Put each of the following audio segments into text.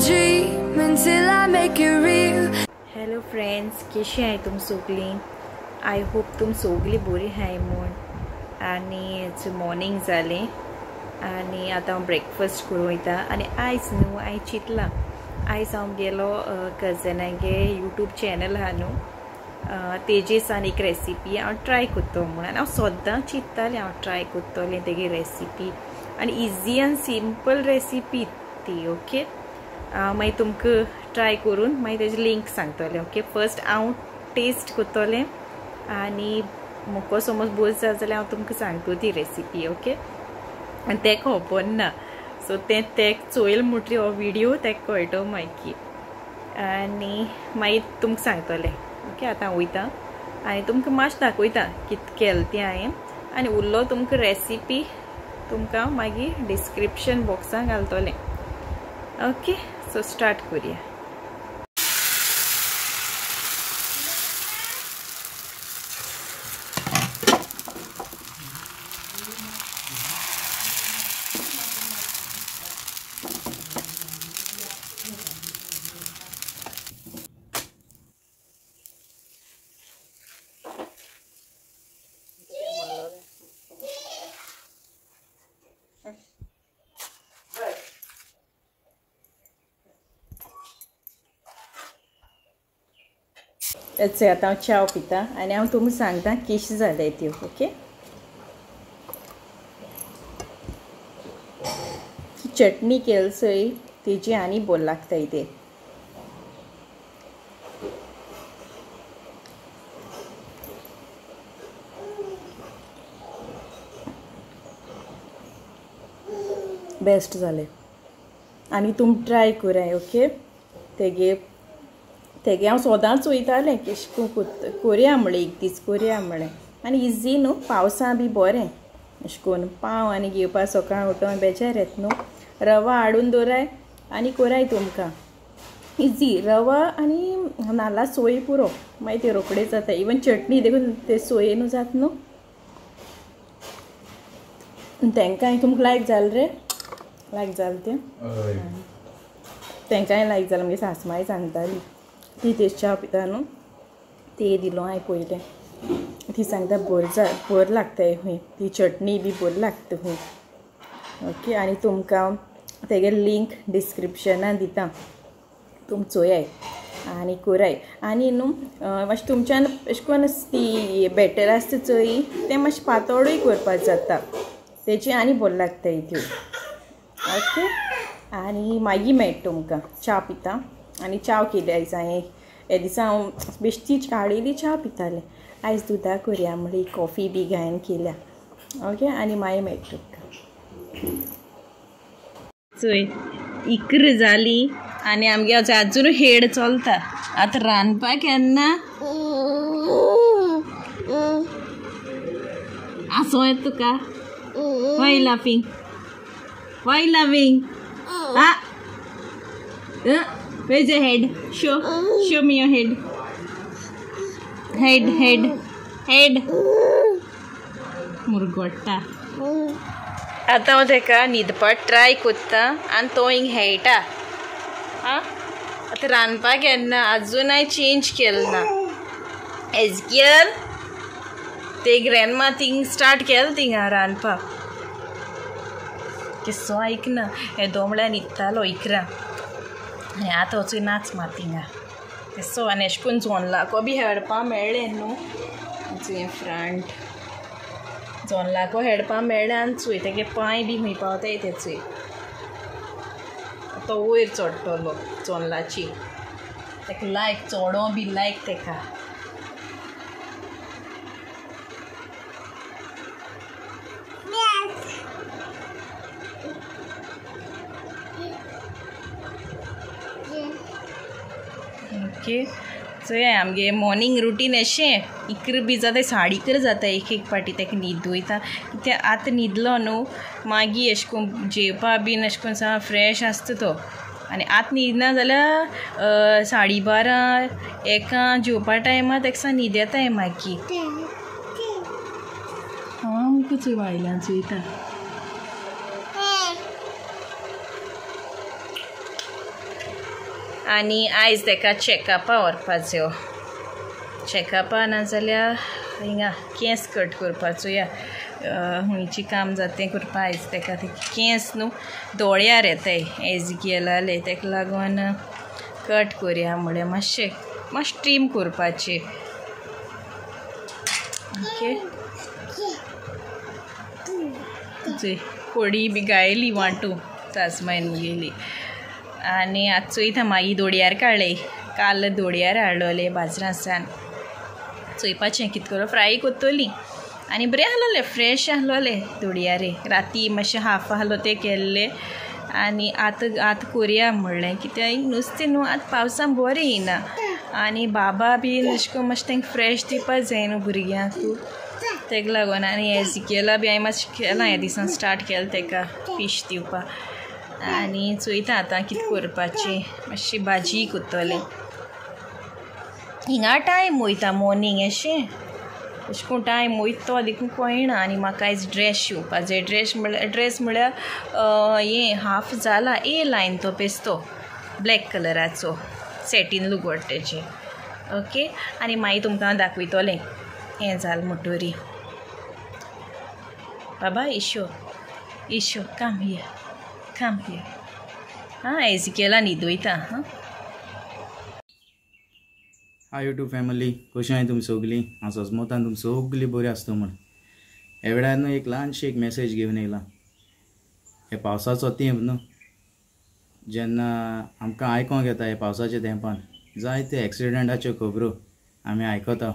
dream until I make it real. Hello friends, कशी आहे तुम सगळी? आय होप तुम सगळी बरी आहे म्हूण. आनी मॉर्निंग जालें आनी आतां हांव ब्रेकफास्ट करूं वयता. आनी आयज न्हू हांवें चिंतलां आयज हांव गेलो कजनागे यूट्यूब चॅनल आहा न्हू तेजे सान एक रेसिपी हांव ट्राय करतलो म्हणून. हांव सद्दां चिंत्तालें हांव ट्राय करतलें तेगे रेसिपी आनी इजी आनी सिंपल रेसिपी ती. ओके, मागीर तुमकां ट्राय करून मागीर तेजें लिंक सांगतलें. ओके, फर्स्ट हांव टेस्ट करतलें आनी म्हाका समज बोर जाता जाल्यार हांव तुमकां सांगता ती रेसिपी. ओके, आनी तेका खबर ना सो तेका चोयल म्हटली हो व्हिडिओ तेका कळटो मागीर आनी मागीर तुमकां सांगतलें. ओके, आतां हांव वयता आनी तुमकां मातशें दाखयता कितें केलें तें हांवें आनी उरलो तुमकां रेसिपी तुमकां मागीर डिस्क्रिप्शन बॉक्सान घालतलें. ओके, सो स्टार्ट करूया. आतां हांव च्या पिता आनी हांव तुमकां सांगता कशी जाल्याय त्यो. ओके, चटणी केली सय तेजी आनी बरी लागताय ते. बेस्ट जालें आनी तुम ट्राय कराय. ओके, तेगे हांव सोदांच वयतालें केश कोरया म्हणलें एक दीस कोरया म्हणलें आनी इजी न्हू पावसा बी बरें अशें करून पाव आनी घेवपा सकाळ उठोन बेजार येता न्हू. रवा हाडून दवराय आनी कोराय तुमकां इजी. रवा आनी नाल्ला सोय पुरो मागीर ते रोखडे जाता. इवन चटणी देखून ते सोयेनू जाता न्हू. तेंकांय तुमकां लायक जालें रे? लायक जालें तें तेंकांय लायक जालें. म्हगे सासमाय सांगताली ती तेश च्या पिता न्हू ते दिलो हांवें पयलें. ती सांगता बरें लागताय हूंय ती चटणी बी बरी लागता हूंय. ओके, आनी तुमकां तेगे लिंक डिस्क्रिप्शनान दिता तुम चोयाय आनी कोराय. आनी न्हू मातशें तुमच्यान अशें करून ती बॅटर आसता चोय तें मातशें पातळूय करपाक जाता तेजी आनी बरी लागताय त्यो. ओके, आनी मागीर मेळटा तुमकां च्या पिता आनी च्या केली आयज हांवें. हे दिसा हांव बेश्टी काडलेली च्या पितालें. आयज दुदा करया म्हणली कॉफी बी घायन केल्या. ओके, आनी मागीर मेळटा तुमकां. चोय इकरा जाली आनी आमगे आजून हेड चलता. आतां रांदपाक केन्ना आसो येता तुका? Why laughing ah where's your head? show me your head मुरगोट्टा. आतां हांव तेका न्हिदपाक ट्राय कोत्ता आनी तो हिंग हेळटा. आतां रांदपाक केन्ना आजून हांवें चेंज केलें ना. एजगियल ते ग्रॅन्डमा थिंग स्टार्ट केलें थिंगा रांदपाक. केसो आयकना हे दोमड्या न्हिदतालो इकरा आनी आतां वचून नाच मा थिंगा केसो. आनी अशें करून जोनलाको बी हेडपा मेळ्ळें न्हू. तुवें फ्रंट जोनलाको हेडपा मेळ्ळें आनी चुय तेगे पांय बी खंय पावताय ते चुय. तो वयर चडटलो जोनलाची तेका लायक चोडो बी लायक तेका. ओके, चोय आमगे मॉर्निंग रुटीन अशें इकरा बी जाता 11:30 जाता एक पाटी तेका न्हीद वयता. कित्याक आतां न्हिदलो न्हू मागीर अशें करून जेवपा बीन अशें करून सा फ्रेश आसता तो. आनी आतां न्हिदना जाल्यार 12:30 एका जेवपा टायमार तेका सा न्हीद येताय मागीर. हांव चोय वायल्यान चोयता. आनी आयज ताका चॅकअपा व्हरपाचो चॅकअपा नाजाल्यार हिंगा केंस कट करपाचो या हुंयची काम जाता तें करपा आयज ताका केंस न्हू दोळ्यार येताय एज गेलाले ताका लागून कट करुया म्हळ्यार मातशें ट्रीम करपाचें ओके कोडी बी गायली वांटू तासमायन गेली आनी आतां चोयता मागीर दोडयार काडले काल दोडयार हाडलोले बाजारांसान चोयपाचें कितें करून फ्राय कोत्तोली आनी बरें आहलोले फ्रेश आहलोले दोडयारे राती मातशें हाफ आहलो ते केल्ले आनी आतां कोरया म्हणलें कित्याक नुस्तें न्हू आतां पावसान बरें येयना आनी बाबा बी अशें करून मातशें तांकां फ्रेश दिवपा जाय न्हू भुरग्यांक ताका लागून आनी एजिकेला बी हांवें मातशें केलां ह्या दिसान स्टार्ट केलें ताका फीश दिवपा आनी चोयता आतां कितें करपाचें मातशी भाजी कोत्तोलें हिंगा टायम वयता मॉर्निंग अशें करून टायम वयता तो देखून कळना आनी म्हाका आयज ड्रेस शिवपा जाय ड्रेस म्हळ्यार हें हाफ जाला ए लायन तो पेस्तो ब्लॅक कलराचो सेटीन लुगोड तेजें ओके आनी मागीर तुमकां दाखयतलें हें जालें म्हणटोरी बाबा इशो काम हियर हां एजिकेला न्हिदोयता हां हाय यूट्यूब फॅमिली कशी आहे तुमी सगळीं हांव सजमोतान तुमी सगळीं बरी आसता म्हण ह्या वेळार न्हू एक ल्हानशी एक मॅसेज घेवन येयला हे पावसाचो तेंप न्हू जेन्ना आमकां आयकोंक येता हे पावसाच्या तेंपान जायते एक्सिडेंटाच्यो खबरो आमी आयकता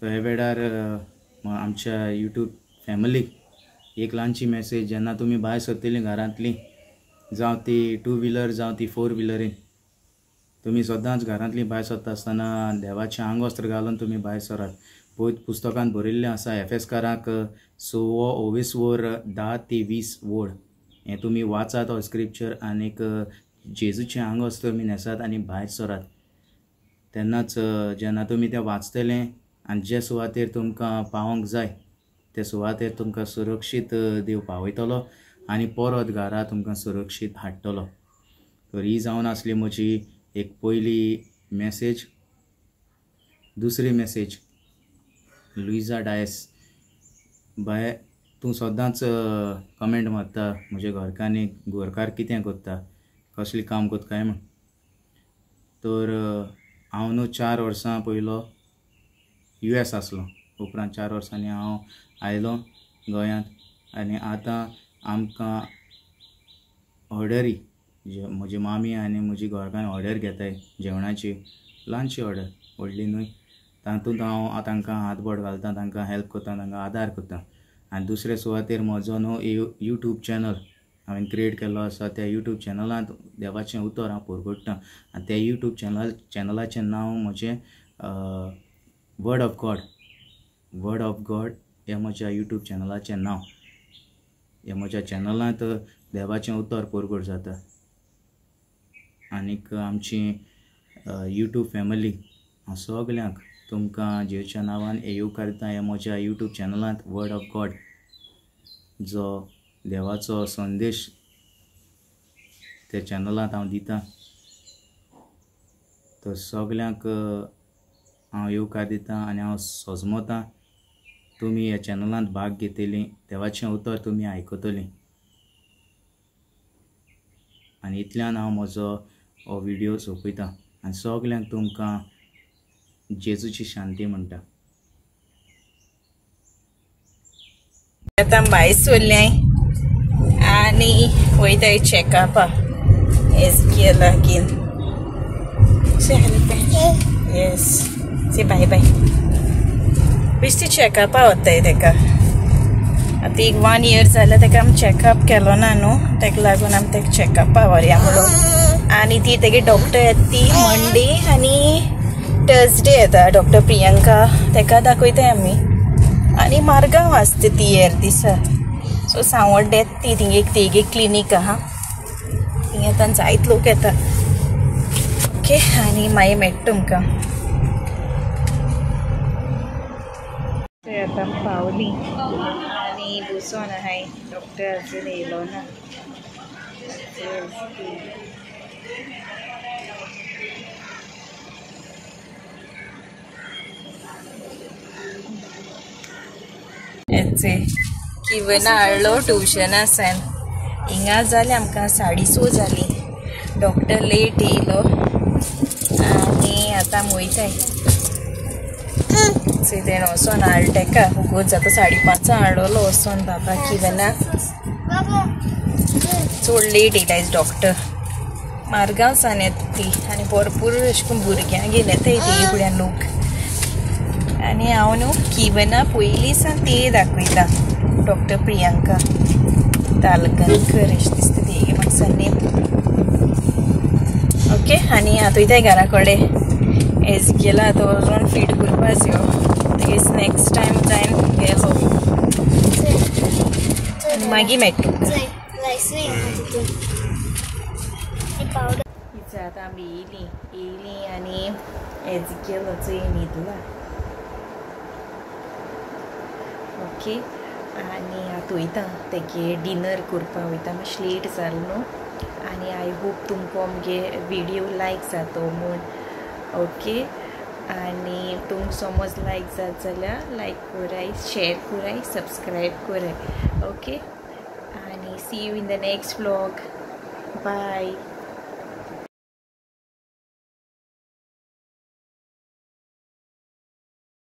तो ह्या वेळार आमच्या यूट्यूब फॅमिलीक एक ल्हानशी मॅसेज जेन्ना तुमी भायर सरतलीं घरांतलीं जावं ती 2 व्हिलर जावं ती 4 व्हिलरीन तुमी सदांच घरांतली भायर सरता आसतना देवाचें आंगवस्त्र घालून तुमी भायर सरात पळयत पुस्तकांत बरयल्लें आसा एफेसकारांक 6:10 ते 20 वड हें तुमी वाचात हो स्क्रिप्चर आनीक जेजूचें आंगवस्त्र तुमी न्हेसात आनी भायर सरात तेन्नाच जेन्ना तुमी तें वाचतलें आनी जे सुवातेर तुमकां पावोंक जाय ते सुवातेर तुमकां सुरक्षीत देव पावयतलो आनी परत घरा तुमकां सुरक्षीत हाडटलो तर ही जावन आसली म्हजी एक पयली मॅसेज दुसरी मॅसेज लुइजा डायस बाय तूं सदांच कमेंट मारता म्हज्या घरकार कितें करता कसलें काम करता काय म्हण तर हांव न्हू 4 वर्सां पयलो US आसलो उपरांत 4 वर्सांनी हांव आयलो गोंयांत आनी आतां आमकां ऑर्डरी म्हजी मामी आनी म्हजी घरकान्न ऑर्डर घेताय जेवणाची ल्हानशी ऑर्डर व्हडली न्हय तातूंत हांव तांकां हातबोट घालता तांकां हेल्प करता तांकां आदार करता आनी दुसरे सुवातेर म्हजो न्हू यूट्यूब चॅनल हांवें क्रिएट केल्लो आसा त्या यूट्यूब चॅनलांत देवाचें उतर हांव परगट्टा आनी त्या यूट्यूब चॅनलाचें नांव म्हजें वर्ड ऑफ गॉड हें म्हज्या यूट्यूब चॅनलाचें नांव ह्या म्हज्या चॅनलांत देवाचें उतर परगट जाता आनीक आमची यूट्यूब फॅमिली हांव सगल्यांक तुमकां जेच्या नांवान येवकार दिता ह्या म्हज्या यूट्यूब चॅनलांत वर्ड ऑफ गॉड जो देवाचो संदेश त्या चॅनलांत हांव दितां तर सगल्यांक हांव येवकार दितां आनी हांव सजमतां तुमी ह्या चॅनलांत भाग घेतलीं देवाचें उतर तुमी आयकतलीं आनी इतल्यान हांव म्हजो हो व्हिडियो सोंपयता आनी सगल्यांक तुमकां जेजूची शांती म्हणटा आतां भायर सरलें आनी वयताय चॅकअपा एजिकेला लागीं येस से बाय बेश्टी चॅकअपा वताय ताका आतां एक 1 year जालें ताका आमी चॅकअप केलो ना न्हू ताका लागून आमी ताका चॅकअपा व्हरया म्हणून आनी ती तेगे डॉक्टर येता ती मंडे आनी थर्सडे येता डॉक्टर प्रियंका ताका दाखयताय आमी आनी मारगांव आसता ती हेर दिसा सो सांवड्डे येता ती थिंगा एक तेगे क्लिनीक आहा थिंगा येता जायत लोक येता ओके आनी मागीर मेळटा तुमकां आतां पावली आनी बसून आहाय डॉक्टर अजून येयलो ना किवन हाडलो ट्युशनासान हिंगा जाली आमकां 6:30 जाली. डॉक्टर लेट येयलो आनी आतां वयताय. तेणें वचोन हाड तेका उगोच जाता 5:30 हाडलो वचोन बाबा किवनाक. चड लेट येयला डॉक्टर. मारगांवसान येता ती आनी भरपूर अशें करून भुरग्यांक घेवन येताय ती फुड्यान लोक. आनी हांव न्हू किवना पयलीं सान ते दाखयता डॉक्टर प्रियांका तालकणकर अशें दिसता तेगे म्हाका सरनेम. ओके आनी आतां वयताय घरा कडेन. एज गेला तो वचोन फीड करपाक यो तेगे नेक्स्ट टायम जायन गेलो आनी मागीर मेळटा. आतां आमी येयलीं आनी एज गेलो चोय न्हिदला. ओके आनी आतां वयता तेगे डिनर करपा वयता. मातशें लेट जालें न्हू आनी आय होप तुमकां आमगे विडियो लायक जातो म्हूण. ओके आनी तुमकां समज लायक जात जाल्यार लायक कोराय, शेअर कोराय, सबस्क्रायब कोराय. ओके आनी see you in the next vlog. Bye.